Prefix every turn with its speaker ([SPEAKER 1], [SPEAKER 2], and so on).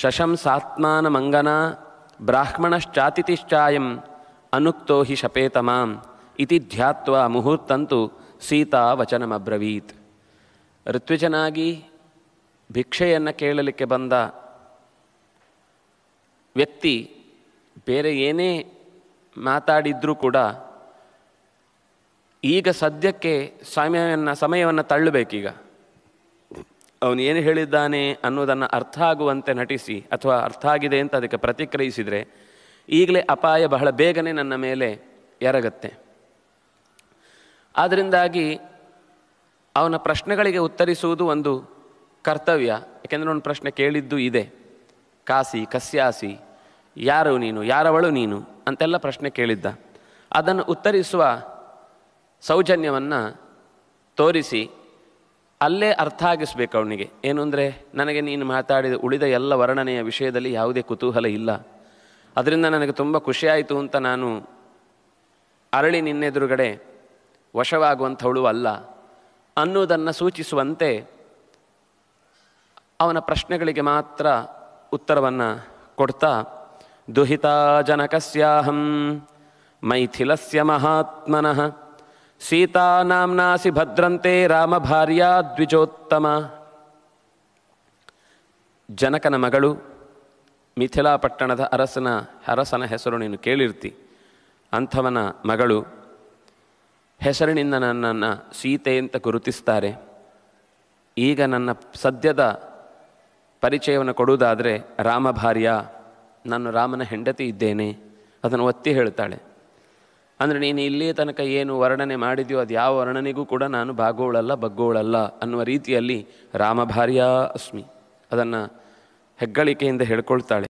[SPEAKER 1] ಶಶಂಸಾತ್ಮಾನಮಂಗನ ಬ್ರಾಹ್ಮಣಶ್ಚಾತಿತಿಶ್ಚಾಯಂ ಅನುಕ್ತೋ ಹಿ ಶಪೇತಮಾಂ ಇತಿ ಧ್ಯಾತ್ವಾ ಮುಹೂರ್ತಂತು ಸೀತಾ ವಚನಮಬ್ರವೀತ್. ಋತ್ವಿಜನಾಗಿ ಭಿಕ್ಷೆಯನ್ನು ಕೇಳಲಿಕ್ಕೆ ಬಂದ ವ್ಯಕ್ತಿ ಬೇರೆ ಏನೇ ಮಾತಾಡಿದ್ರೂ ಕೂಡ ಈಗ ಸದ್ಯಕ್ಕೆ ಸಮಯವನ್ನು ತಳ್ಳಬೇಕೀಗ. ಅವನು ಏನು ಹೇಳಿದ್ದಾನೆ ಅನ್ನೋದನ್ನು ಅರ್ಥ ಆಗುವಂತೆ ನಟಿಸಿ ಅಥವಾ ಅರ್ಥ ಆಗಿದೆ ಅಂತ ಅದಕ್ಕೆ ಪ್ರತಿಕ್ರಿಯಿಸಿದರೆ ಈಗಲೇ ಅಪಾಯ ಬಹಳ ಬೇಗನೆ ನನ್ನ ಮೇಲೆ ಎರಗತ್ತೆ. ಆದ್ದರಿಂದಾಗಿ ಅವನ ಪ್ರಶ್ನೆಗಳಿಗೆ ಉತ್ತರಿಸುವುದು ಒಂದು ಕರ್ತವ್ಯ. ಯಾಕೆಂದರೆ ಅವನು ಪ್ರಶ್ನೆ ಕೇಳಿದ್ದು ಇದೆ, ಕಾಸಿ ಕಸ್ಯಾಸಿ, ಯಾರು ನೀನು, ಯಾರವಳು ನೀನು ಅಂತೆಲ್ಲ ಪ್ರಶ್ನೆ ಕೇಳಿದ್ದ. ಅದನ್ನು ಉತ್ತರಿಸುವ ಸೌಜನ್ಯವನ್ನು ತೋರಿಸಿ ಅಲ್ಲೇ ಅರ್ಥ ಆಗಿಸ್ಬೇಕು ಅವನಿಗೆ. ಏನು ಅಂದರೆ, ನನಗೆ ನೀನು ಮಾತಾಡಿದ ಉಳಿದ ಎಲ್ಲ ವರ್ಣನೆಯ ವಿಷಯದಲ್ಲಿ ಯಾವುದೇ ಕುತೂಹಲ ಇಲ್ಲ, ಅದರಿಂದ ನನಗೆ ತುಂಬ ಖುಷಿಯಾಯಿತು ಅಂತ ನಾನು ಅರಳಿ ನಿನ್ನೆದುರುಗಡೆ ವಶವಾಗುವಂಥವಳು ಅಲ್ಲ ಅನ್ನುವುದನ್ನು ಸೂಚಿಸುವಂತೆ ಅವನ ಪ್ರಶ್ನೆಗಳಿಗೆ ಮಾತ್ರ ಉತ್ತರವನ್ನು ಕೊಡ್ತಾ, ದುಹಿತಾ ಜನಕಸ್ಯಾಹಂ ಮೈಥಿಲಸ್ಯ ಮಹಾತ್ಮನಃ ಸೀತಾ ನಾಮ್ನಾಸಿ ಭದ್ರಂತೆ ರಾಮ ಭಾರ್ಯಾ ದ್ವಿಜೋತ್ತಮ. ಜನಕನ ಮಗಳು, ಮಿಥಿಲಾ ಪಟ್ಟಣದ ಅರಸನ ಹೆಸರು ನೀನು ಕೇಳಿರ್ತಿ, ಅಂಥವನ ಮಗಳು. ಹೆಸರಿನಿಂದ ನನ್ನನ್ನು ಸೀತೆ ಅಂತ ಗುರುತಿಸ್ತಾರೆ. ಈಗ ನನ್ನ ಸದ್ಯದ ಪರಿಚಯವನ್ನು ಕೊಡುವುದಾದರೆ ರಾಮ ಭಾರ್ಯ, ನಾನು ರಾಮನ ಹೆಂಡತಿ ಇದ್ದೇನೆ, ಅದನ್ನು ಒತ್ತಿ ಹೇಳ್ತಾಳೆ. ಅಂದರೆ ನೀನು ಇಲ್ಲಿಯ ತನಕ ಏನು ವರ್ಣನೆ ಮಾಡಿದೆಯೋ ಅದು ಯಾವ ವರ್ಣನೆಗೂ ಕೂಡ ನಾನು ಭಾಗೋಳಲ್ಲ ಬಗ್ಗೋಳಲ್ಲ ಅನ್ನುವ ರೀತಿಯಲ್ಲಿ ರಾಮ ಭಾರ್ಯ ಅಸ್ಮಿ, ಅದನ್ನು ಹೆಗ್ಗಳಿಕೆಯಿಂದ ಹೇಳ್ಕೊಳ್ತಾಳೆ.